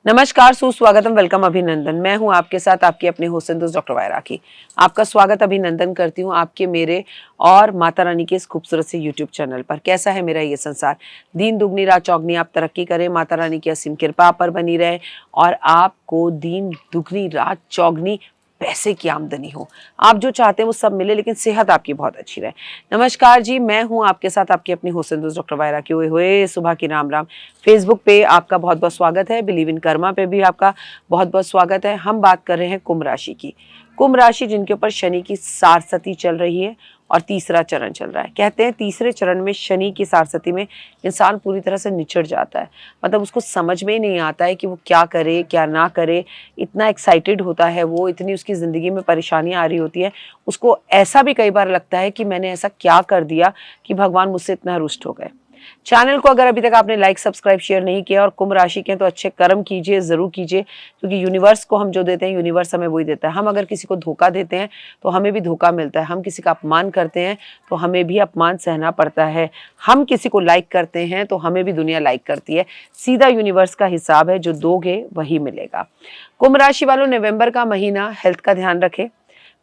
नमस्कार, सुस्वागतम, वेलकम, अभिनंदन। मैं हूं आपके साथ आपकी अपनी होस्ट दोस्त डॉक्टर वायरा की। आपका स्वागत अभिनंदन करती हूं आपके, मेरे और माता रानी के इस खूबसूरत से यूट्यूब चैनल पर। कैसा है मेरा ये संसार? दिन दुगनी रात चौगनी आप तरक्की करें, माता रानी की असीम कृपा पर बनी रहे और आपको दिन दुगनी रात चौगनी पैसे की आमदनी हो। आप जो चाहते हैं वो सब मिले, लेकिन सेहत आपकी बहुत अच्छी रहे। नमस्कार जी, मैं हूं आपके साथ आपकी अपनी होस्ट दोस्त डॉक्टर वायरा की। ओए होए, सुबह की राम राम। फेसबुक पे आपका बहुत बहुत स्वागत है, बिलीव इन कर्मा पे भी आपका बहुत बहुत स्वागत है। हम बात कर रहे हैं कुंभ राशि की। कुंभ राशि जिनके ऊपर शनि की सारसती चल रही है और तीसरा चरण चल रहा है। कहते हैं तीसरे चरण में शनि की सारसती में इंसान पूरी तरह से निचट जाता है। मतलब उसको समझ में ही नहीं आता है कि वो क्या करे क्या ना करे। इतना एक्साइटेड होता है वो, इतनी उसकी ज़िंदगी में परेशानियां आ रही होती हैं। उसको ऐसा भी कई बार लगता है कि मैंने ऐसा क्या कर दिया कि भगवान मुझसे इतना रुष्ट हो गए। चैनल को अगर अभी तक आपने लाइक सब्सक्राइब शेयर नहीं किया और कुंभ राशि के हैं तो अच्छे कर्म कीजिए, ज़रूर कीजिए, क्योंकि यूनिवर्स को हम जो देते हैं यूनिवर्स हमें वही देता है। हम अगर किसी को धोखा देते हैं तो हमें भी धोखा मिलता है। हम किसी का अपमान करते हैं तो हमें भी अपमान सहना पड़ता है। हम किसी को लाइक करते हैं तो हमें भी दुनिया लाइक करती है। सीधा यूनिवर्स का हिसाब है, जो दोगे वही मिलेगा। कुंभ राशि वालों, नवंबर का महीना, हेल्थ का ध्यान रखें।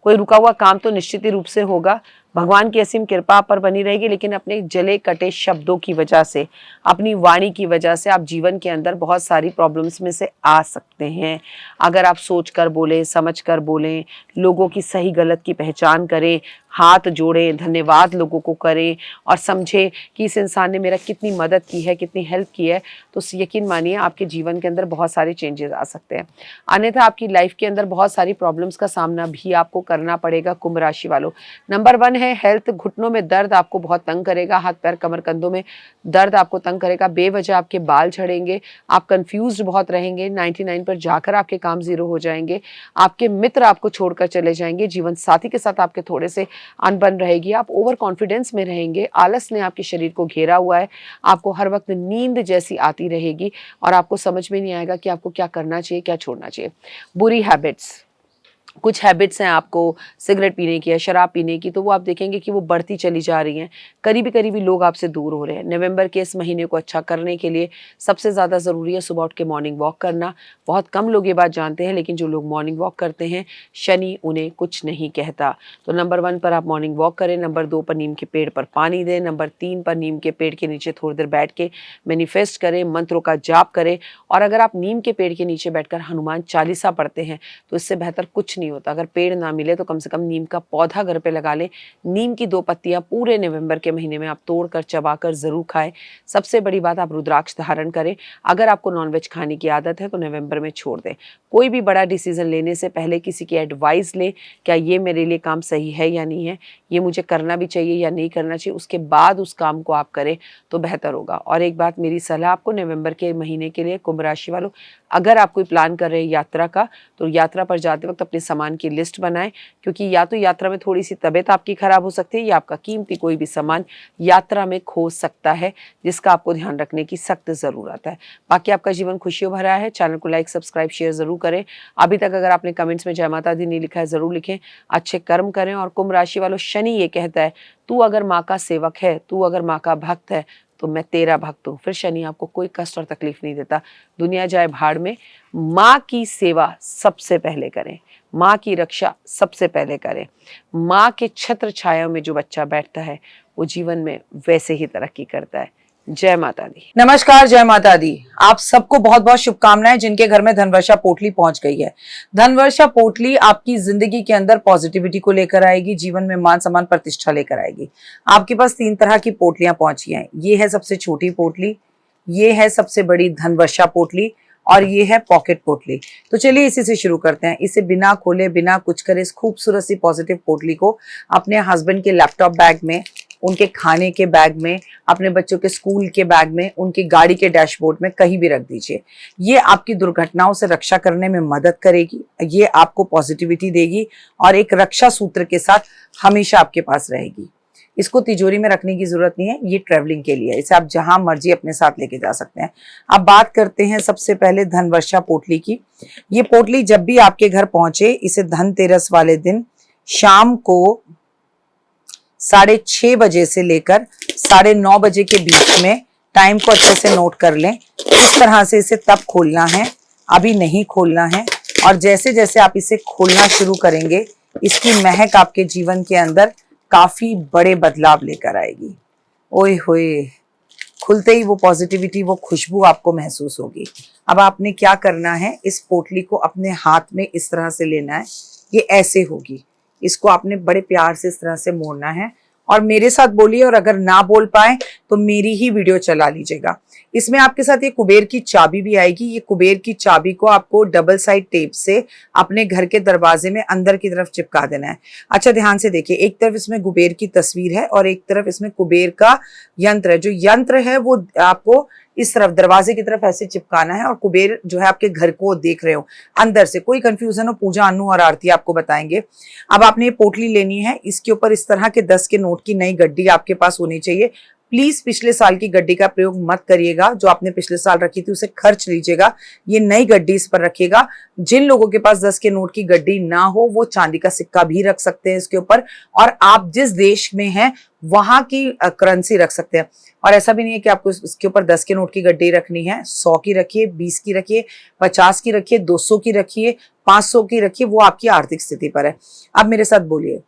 कोई रुका हुआ काम तो निश्चित ही रूप से होगा। भगवान की असीम कृपा पर बनी रहेगी, लेकिन अपने जले कटे शब्दों की वजह से, अपनी वाणी की वजह से आप जीवन के अंदर बहुत सारी प्रॉब्लम्स में से आ सकते हैं। अगर आप सोच कर बोलें, समझ कर बोलें, लोगों की सही गलत की पहचान करें, हाथ जोड़ें, धन्यवाद लोगों को करें और समझें कि इस इंसान ने मेरा कितनी मदद की है, कितनी हेल्प की है, तो यकीन मानिए आपके जीवन के अंदर बहुत सारे चेंजेस आ सकते हैं। अन्यथा आपकी लाइफ के अंदर बहुत सारी प्रॉब्लम्स का सामना भी आपको करना पड़ेगा। कुंभ राशि वालों, नंबर 1 है हेल्थ। घुटनों में दर्द आपको बहुत तंग करेगा, हाथ पैर कमर कंधों में दर्द आपको तंग करेगा, बेवजह आपके बाल झड़ेंगे, आप कंफ्यूज्ड बहुत रहेंगे, 99 पर जाकर आपके काम जीरो हो जाएंगे, आपके मित्र आपको छोड़कर चले जाएंगे, जीवन साथी के साथ आपके थोड़े से अनबन रहेगी, आप ओवर कॉन्फिडेंस में रहेंगे, आलस ने आपके शरीर को घेरा हुआ है, आपको हर वक्त नींद जैसी आती रहेगी और आपको समझ में नहीं आएगा कि आपको क्या करना चाहिए क्या छोड़ना चाहिए। बुरी हैबिट्स, कुछ हैबिट्स हैं आपको सिगरेट पीने की या शराब पीने की, तो वो आप देखेंगे कि वो बढ़ती चली जा रही हैं। करीबी करीबी लोग आपसे दूर हो रहे हैं। नवंबर के इस महीने को अच्छा करने के लिए सबसे ज़्यादा ज़रूरी है सुबह उठ के मॉर्निंग वॉक करना। बहुत कम लोग ये बात जानते हैं, लेकिन जो लोग मॉर्निंग वॉक करते हैं शनि उन्हें कुछ नहीं कहता। तो नंबर 1 पर आप मॉर्निंग वॉक करें, नंबर 2 पर नीम के पेड़ पर पानी दें, नंबर 3 पर नीम के पेड़ के नीचे थोड़ी देर बैठ के मैनिफेस्ट करें, मंत्रों का जाप करें। और अगर आप नीम के पेड़ के नीचे बैठकर हनुमान चालीसा पढ़ते हैं तो इससे बेहतर कुछ नहीं होता। अगर पेड़ ना मिले तो कम से कम नीम का पौधा घर पे लगा लें। नीम की 2 पत्तियां पूरे नवंबर के महीने में आप तोड़कर चबाकर जरूर खाएं। सबसे बड़ी बात, आप रुद्राक्ष धारण करें। अगर आपको नॉनवेज खाने की आदत है तो नवंबर में छोड़ दें। कोई भी बड़ा डिसीजन लेने से पहले किसी की एडवाइस लें, क्या ये मेरे लिए काम सही है या नहीं है, ये मुझे करना भी चाहिए या नहीं करना चाहिए, उसके बाद उस काम को आप करें तो बेहतर होगा। और एक बात, मेरी सलाह आपको नवंबर के महीने के लिए कुंभ राशि वालों, अगर आप कोई प्लान कर रहे हैं यात्रा का, तो यात्रा पर जाते वक्त अपने सामान की लिस्ट बनाएं, क्योंकि या तो यात्रा में थोड़ी सी तबीयत आपकी खराब हो सकती है या आपका कीमती कोई भी सामान यात्रा में खो सकता है, जिसका आपको ध्यान रखने की सख्त ज़रूरत है। बाकी आपका जीवन खुशियों भरा है। चैनल को लाइक सब्सक्राइब शेयर ज़रूर करें। अभी तक अगर आपने कमेंट्स में जय माता दी नहीं लिखा है, ज़रूर लिखें। अच्छे कर्म करें। और कुंभ राशि वालों, शनि ये कहता है, तू अगर माँ का सेवक है, तू अगर माँ का भक्त है, तो मैं तेरा भक्त हूँ। फिर शनि आपको कोई कष्ट और तकलीफ नहीं देता। दुनिया जाए भाड़ में, माँ की सेवा सबसे पहले करें, माँ की रक्षा सबसे पहले करें। माँ के छत्र छाया में जो बच्चा बैठता है वो जीवन में वैसे ही तरक्की करता है। जय माता दी। नमस्कार, जय माता दी। आप सबको बहुत बहुत शुभकामनाएं जिनके घर में धनवर्षा पोटली पहुंच गई है। धनवर्षा पोटली आपकी जिंदगी के अंदर पॉजिटिविटी को लेकर आएगी, जीवन में मान सम्मान प्रतिष्ठा लेकर आएगी। आपके पास 3 तरह की पोटलियां पहुंची हैं। ये है सबसे छोटी पोटली, ये है सबसे बड़ी धनवर्षा पोटली और ये है पॉकेट पोटली। तो चलिए इसी से शुरू करते हैं। इसे बिना खोले बिना कुछ करे इस खूबसूरत सी पॉजिटिव पोटली को अपने हस्बैंड के लैपटॉप बैग में, उनके खाने के बैग में, अपने बच्चों के स्कूल के बैग में, उनकी गाड़ी के डैशबोर्ड में कहीं भी रख दीजिए। ये आपकी दुर्घटनाओं से रक्षा करने में मदद करेगी, ये आपको पॉजिटिविटी देगी और एक रक्षा सूत्र के साथ हमेशा आपके पास रहेगी। इसको तिजोरी में रखने की जरूरत नहीं है, ये ट्रेवलिंग के लिए है। इसे आप जहां मर्जी अपने साथ लेके जा सकते हैं। अब बात करते हैं सबसे पहले धनवर्षा पोटली की। ये पोटली जब भी आपके घर पहुंचे, इसे धनतेरस वाले दिन शाम को 6:30 बजे से लेकर 9:30 बजे के बीच में, टाइम को अच्छे से नोट कर लें। इस तरह से इसे तब खोलना है। अभी नहीं खोलना है। और जैसे जैसे आप इसे खोलना शुरू करेंगे, इसकी महक आपके जीवन के अंदर काफी बड़े बदलाव लेकर आएगी। ओए होए, खुलते ही वो पॉजिटिविटी, वो खुशबू आपको महसूस होगी। अब आपने क्या करना है, इस पोटली को अपने हाथ में इस तरह से लेना है, ये ऐसे होगी, इसको आपने बड़े प्यार से इस तरह से मोड़ना है और मेरे साथ बोलिए, और अगर ना बोल पाए तो मेरी ही वीडियो चला लीजिएगा। इसमें आपके साथ ये कुबेर की चाबी भी आएगी। ये कुबेर की चाबी को आपको डबल साइड टेप से अपने घर के दरवाजे में अंदर की तरफ चिपका देना है। अच्छा ध्यान से देखिए, एक तरफ इसमें कुबेर की तस्वीर है और एक तरफ इसमें कुबेर का यंत्र है। जो यंत्र है वो आपको इस तरफ दरवाजे की तरफ ऐसे चिपकाना है और कुबेर जो है आपके घर को देख रहे हो अंदर से। कोई कंफ्यूजन हो, पूजा, अनु और आरती आपको बताएंगे। अब आपने ये पोटली लेनी है, इसके ऊपर इस तरह के 10 के नोट की नई गड्डी आपके पास होनी चाहिए। प्लीज पिछले साल की गड्डी का प्रयोग मत करिएगा, जो आपने पिछले साल रखी थी उसे खर्च लीजिएगा, ये नई गड्डी इस पर रखिएगा। जिन लोगों के पास 10 के नोट की गड्डी ना हो वो चांदी का सिक्का भी रख सकते हैं इसके ऊपर, और आप जिस देश में हैं वहां की करेंसी रख सकते हैं। और ऐसा भी नहीं है कि आपको इसके ऊपर 10 के नोट की गड्डी रखनी है, 100 की रखिए, 20 की रखिए, 50 की रखिए, 200 की रखिए, 500 की रखिए, वो आपकी आर्थिक स्थिति पर है। अब मेरे साथ बोलिए,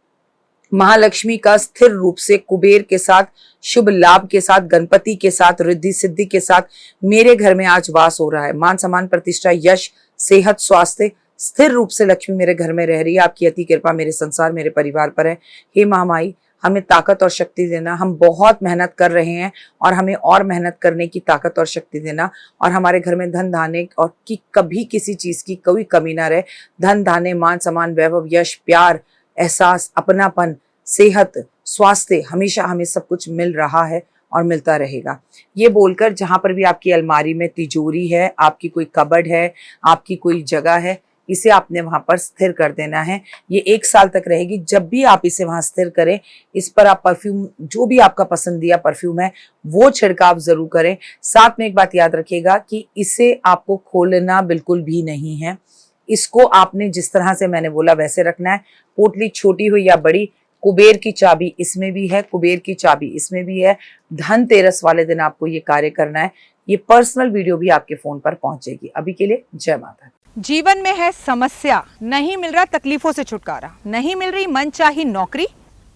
महालक्ष्मी का स्थिर रूप से कुबेर के साथ, शुभ लाभ के साथ, गणपति के साथ, रिद्धि सिद्धि के साथ मेरे घर में आज वास हो रहा है। मान सम्मान, प्रतिष्ठा, यश, सेहत, स्वास्थ्य, स्थिर रूप से लक्ष्मी मेरे घर में रह रही है। आपकी अति कृपा मेरे संसार, मेरे परिवार पर है। हे महामाई, हमें ताकत और शक्ति देना। हम बहुत मेहनत कर रहे हैं और हमें और मेहनत करने की ताकत और शक्ति देना, और हमारे घर में धन धान्य और की कभी किसी चीज की कोई कमी ना रहे। धन धान्य, मान सम्मान, वैभव, यश, प्यार, एहसास, अपनापन, सेहत, स्वास्थ्य, हमेशा हमें सब कुछ मिल रहा है और मिलता रहेगा। ये बोलकर जहां पर भी आपकी अलमारी में तिजोरी है, आपकी कोई कबर्ड है, आपकी कोई जगह है, इसे आपने वहां पर स्थिर कर देना है। ये 1 साल तक रहेगी। जब भी आप इसे वहां स्थिर करें, इस पर आप परफ्यूम, जो भी आपका पसंदीदा परफ्यूम है वो छिड़काव जरूर करें। साथ में एक बात याद रखिएगा कि इसे आपको खोलना बिल्कुल भी नहीं है। इसको आपने जिस तरह से मैंने बोला वैसे रखना है। पोटली छोटी हो या बड़ी, कुबेर की चाबी इसमें भी है, कुबेर की चाबी इसमें भी है। धनतेरस वाले दिन आपको ये कार्य करना है। ये पर्सनल वीडियो भी आपके फोन पर पहुंचेगी। अभी के लिए जय माता। जीवन में है समस्या, नहीं मिल रहा तकलीफों से छुटकारा, नहीं मिल रही मनचाही नौकरी,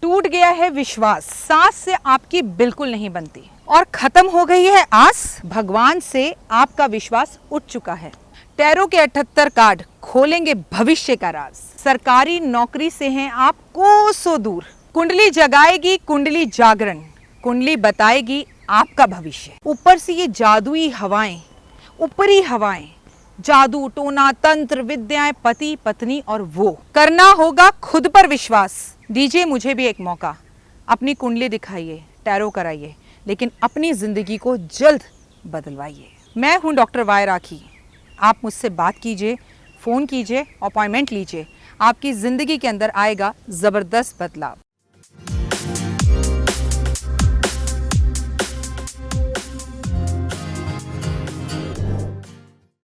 टूट गया है विश्वास, सांस से आपकी बिल्कुल नहीं बनती और खत्म हो गई है आस, भगवान से आपका विश्वास उठ चुका है। टैरो के 78 कार्ड खोलेंगे भविष्य का राज। सरकारी नौकरी से हैं आप कोसों दूर, कुंडली जगाएगी कुंडली जागरण, कुंडली बताएगी आपका भविष्य। ऊपर से ये जादुई हवाएं, ऊपरी हवाएं, जादू टोना तंत्र विद्याएं, पति पत्नी और वो, करना होगा खुद पर विश्वास। दीजिए मुझे भी एक मौका, अपनी कुंडली दिखाइए, टैरो कराइए, लेकिन अपनी जिंदगी को जल्द बदलवाइए। मैं हूं डॉक्टर वाई राखी। आप मुझसे बात कीजिए, फ़ोन कीजिए, अपॉइंटमेंट लीजिए, आपकी ज़िंदगी के अंदर आएगा ज़बरदस्त बदलाव।